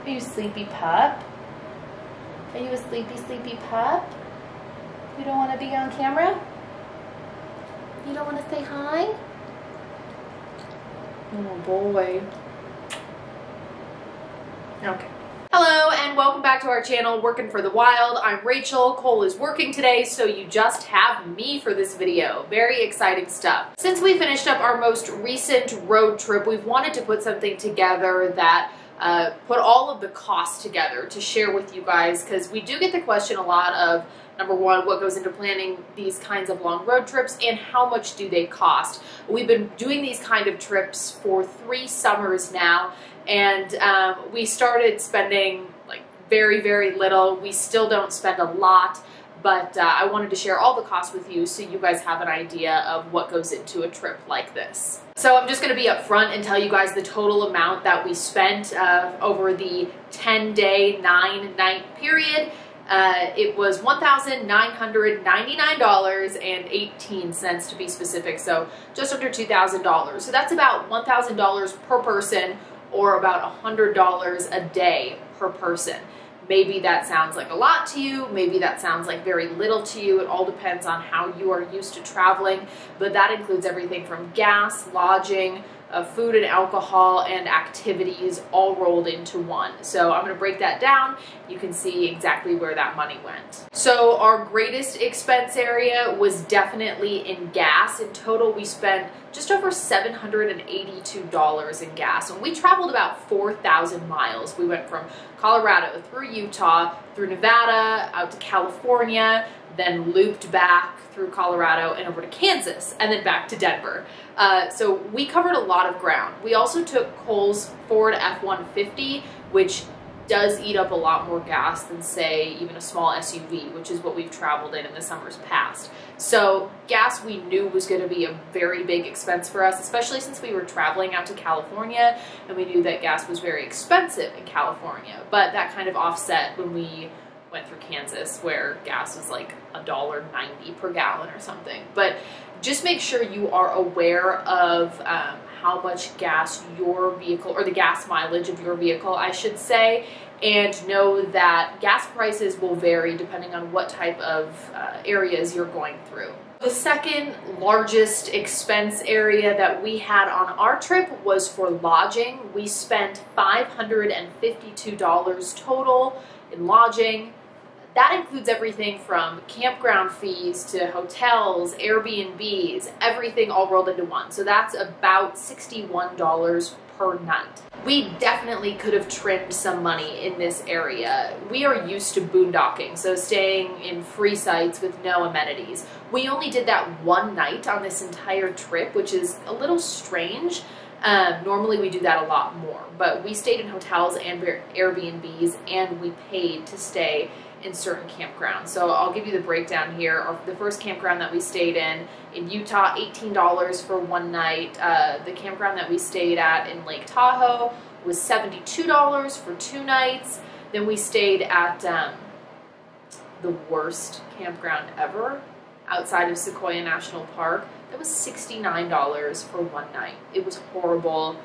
Are you sleepy pup? Are you a sleepy, sleepy pup? You don't want to be on camera? You don't want to say hi? Oh boy. Okay. Hello and welcome back to our channel, Working for the Wild. I'm Rachel. Cole is working today, so you just have me for this video. Very exciting stuff. Since we finished up our most recent road trip, we've wanted to put something together that put all of the costs together to share with you guys, because we do get the question a lot of, number one, what goes into planning these kinds of long road trips and how much do they cost? We've been doing these kind of trips for 3 summers now, and we started spending like very, very little. We still don't spend a lot, but I wanted to share all the costs with you so you guys have an idea of what goes into a trip like this. So I'm just going to be upfront and tell you guys the total amount that we spent over the 10-day, 9-night period. It was $1,999.18 to be specific, so just under $2,000. So that's about $1,000 per person, or about $100 a day per person. Maybe that sounds like a lot to you, maybe that sounds like very little to you. It all depends on how you are used to traveling, but that includes everything from gas, lodging, food and alcohol, and activities all rolled into one. So I'm going to break that down. You can see exactly where that money went. So our greatest expense area was definitely in gas. In total, we spent just over $782 in gas. And we traveled about 4,000 miles. We went from Colorado through Utah, through Nevada, out to California, then looped back through Colorado and over to Kansas, and then back to Denver. So we covered a lot of ground. We also took Cole's Ford F-150, which does eat up a lot more gas than, say, even a small SUV, which is what we've traveled in the summers past. So gas we knew was going to be a very big expense for us, especially since we were traveling out to California, and we knew that gas was very expensive in California. But that kind of offset when we went through Kansas, where gas was like $1.90 per gallon or something. But just make sure you are aware of how much gas your vehicle, or the gas mileage of your vehicle, I should say, and know that gas prices will vary depending on what type of areas you're going through. The second largest expense area that we had on our trip was for lodging. We spent $552 total in lodging. That includes everything from campground fees to hotels, Airbnbs, everything all rolled into one. So that's about $61 per night. We definitely could have trimmed some money in this area. We are used to boondocking, so staying in free sites with no amenities. We only did that one night on this entire trip, which is a little strange. Normally we do that a lot more, but we stayed in hotels and Airbnbs, and we paid to stay in certain campgrounds. So I'll give you the breakdown here. The first campground that we stayed in Utah, $18 for one night. The campground that we stayed at in Lake Tahoe was $72 for 2 nights. Then we stayed at the worst campground ever outside of Sequoia National Park. That was $69 for one night. It was horrible.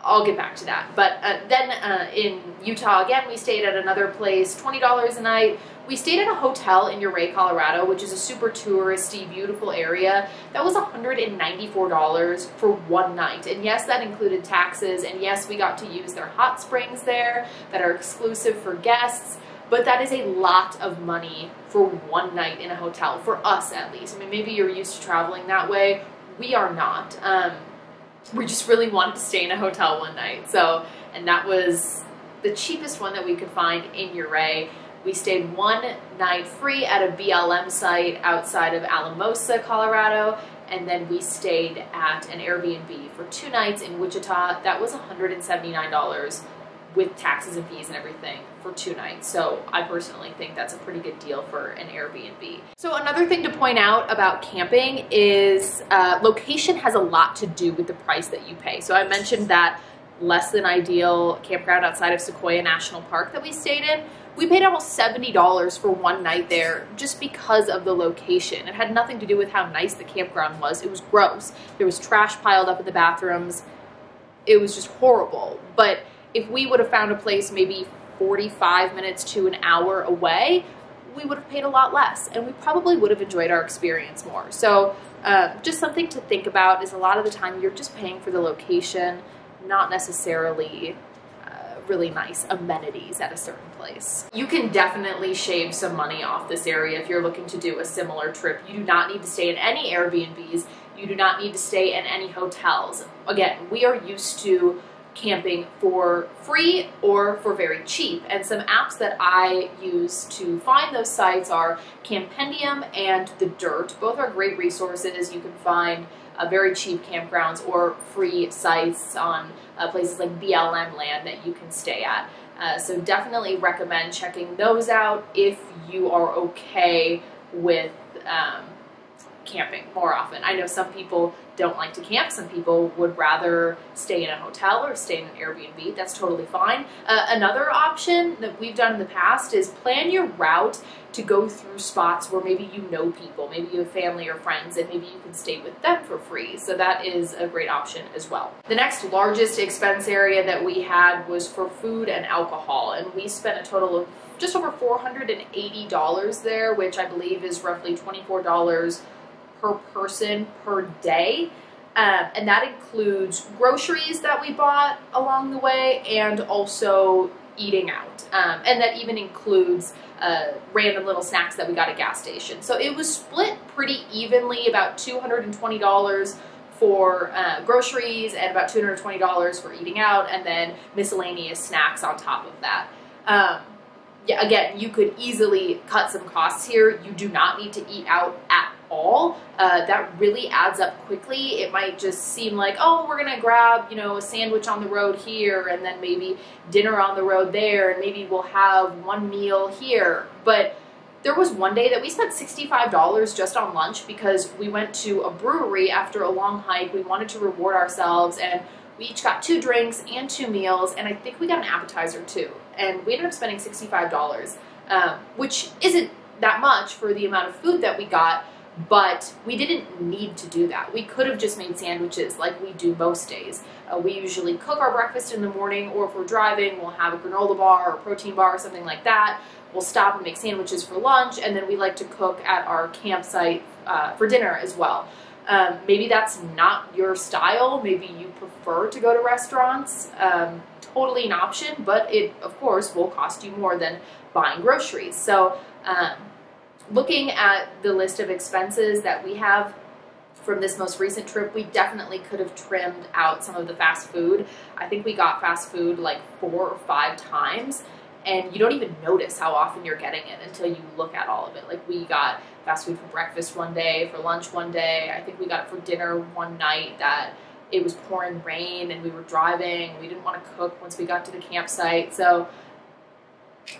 I'll get back to that. But then in Utah, again, we stayed at another place, $20 a night. We stayed at a hotel in Ouray, Colorado, which is a super touristy, beautiful area. That was $194 for one night. And yes, that included taxes. And yes, we got to use their hot springs there that are exclusive for guests. But that is a lot of money for one night in a hotel, for us at least. I mean, maybe you're used to traveling that way. We are not. We just really wanted to stay in a hotel one night. And that was the cheapest one that we could find in Ouray. We stayed one night free at a BLM site outside of Alamosa, Colorado. And then we stayed at an Airbnb for 2 nights in Wichita. That was $179 with taxes and fees and everything for 2 nights. So I personally think that's a pretty good deal for an Airbnb. So another thing to point out about camping is location has a lot to do with the price that you pay. So I mentioned that less than ideal campground outside of Sequoia National Park that we stayed in. We paid almost $70 for one night there just because of the location. It had nothing to do with how nice the campground was. It was gross. There was trash piled up in the bathrooms. It was just horrible. But if we would have found a place maybe 45 minutes to an hour away, we would have paid a lot less, and we probably would have enjoyed our experience more. So just something to think about is a lot of the time you're just paying for the location, not necessarily really nice amenities at a certain place. You can definitely shave some money off this area if you're looking to do a similar trip. You do not need to stay in any Airbnbs. You do not need to stay in any hotels. Again, we are used to camping for free or for very cheap. And some apps that I use to find those sites are Campendium and The Dirt. Both are great resources. You can find very cheap campgrounds or free sites on places like BLM land that you can stay at. So definitely recommend checking those out if you are okay with camping more often. I know some people don't like to camp. Some people would rather stay in a hotel or stay in an Airbnb. That's totally fine. Another option that we've done in the past is plan your route to go through spots where maybe you know people, maybe you have family or friends, and maybe you can stay with them for free. So that is a great option as well. The next largest expense area that we had was for food and alcohol, and we spent a total of just over $480 there, which I believe is roughly $24 per person per day. And that includes groceries that we bought along the way and also eating out. And that even includes random little snacks that we got at gas stations. So it was split pretty evenly, about $220 for groceries and about $220 for eating out, and then miscellaneous snacks on top of that. Yeah, again, you could easily cut some costs here. You do not need to eat out at all. That really adds up quickly. It might just seem like, oh, we're gonna grab, you know, a sandwich on the road here, and then maybe dinner on the road there, and maybe we'll have one meal here. But there was one day that we spent $65 just on lunch because we went to a brewery after a long hike. We wanted to reward ourselves, and we each got 2 drinks and 2 meals, and I think we got an appetizer too. And we ended up spending $65, which isn't that much for the amount of food that we got, but we didn't need to do that. We could have just made sandwiches like we do most days. We usually cook our breakfast in the morning, or if we're driving, we'll have a granola bar or a protein bar or something like that. We'll stop and make sandwiches for lunch, and then we like to cook at our campsite for dinner as well. Maybe that's not your style. Maybe you prefer to go to restaurants. Totally an option, but it, of course, will cost you more than buying groceries. So looking at the list of expenses that we have from this most recent trip, we definitely could have trimmed out some of the fast food. I think we got fast food like 4 or 5 times, and you don't even notice how often you're getting it until you look at all of it. Like, we got fast food for breakfast one day, for lunch one day. I think we got it for dinner one night that it was pouring rain and we were driving. We didn't want to cook once we got to the campsite, so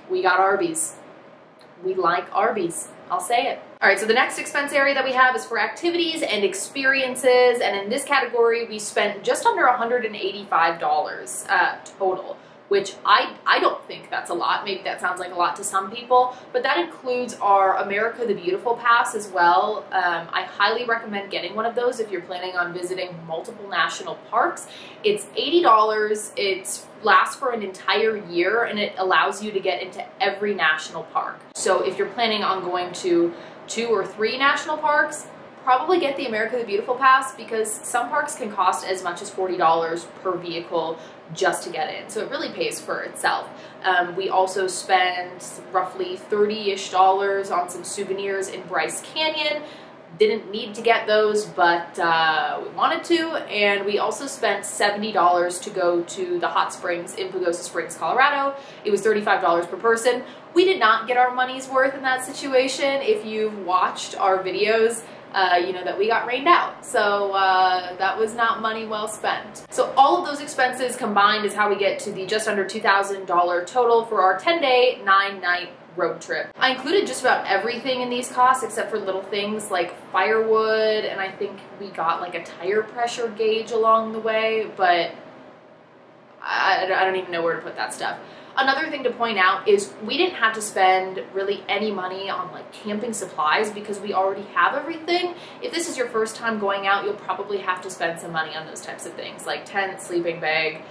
we got Arby's. We like Arby's. I'll say it. All right, so the next expense area that we have is for activities and experiences, and in this category, we spent just under $185 total, which I don't think that's a lot. Maybe that sounds like a lot to some people, but that includes our America the Beautiful Pass as well. I highly recommend getting one of those if you're planning on visiting multiple national parks. It's $80. It lasts for an entire year, and it allows you to get into every national park. So if you're planning on going to 2 or 3 national parks, probably get the America the Beautiful Pass, because some parks can cost as much as $40 per vehicle just to get in. So it really pays for itself. We also spent roughly $30-ish on some souvenirs in Bryce Canyon. Didn't need to get those, but we wanted to. And we also spent $70 to go to the hot springs in Pagosa Springs, Colorado. It was $35 per person. We did not get our money's worth in that situation. If you've watched our videos, you know that we got rained out. So that was not money well spent. So all of those expenses combined is how we get to the just under $2,000 total for our 10-day, 9-night road trip. I included just about everything in these costs except for little things like firewood, and I think we got like a tire pressure gauge along the way, but I don't even know where to put that stuff. Another thing to point out is we didn't have to spend really any money on like camping supplies because we already have everything. If this is your first time going out, you'll probably have to spend some money on those types of things like tent, sleeping bag.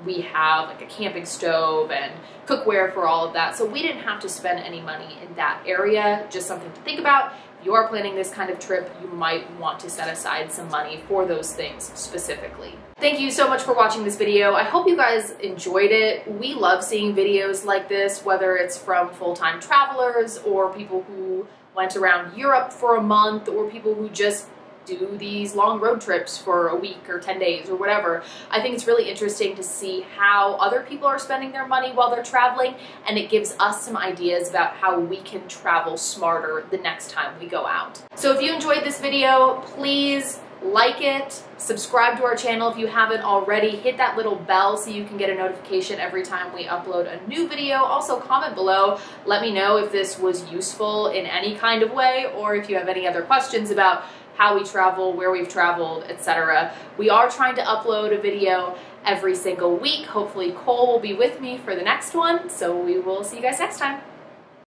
We have like a camping stove and cookware for all of that. So we didn't have to spend any money in that area. Just something to think about. If you are planning this kind of trip, you might want to set aside some money for those things specifically. Thank you so much for watching this video. I hope you guys enjoyed it. We love seeing videos like this, whether it's from full-time travelers or people who went around Europe for a month or people who just do these long road trips for a week or 10 days or whatever. I think it's really interesting to see how other people are spending their money while they're traveling, and it gives us some ideas about how we can travel smarter the next time we go out. So if you enjoyed this video, please like it, subscribe to our channel if you haven't already, hit that little bell so you can get a notification every time we upload a new video. Also comment below, let me know if this was useful in any kind of way, or if you have any other questions about how we travel, where we've traveled, etc. We are trying to upload a video every single week. Hopefully Cole will be with me for the next one, so we will see you guys next time.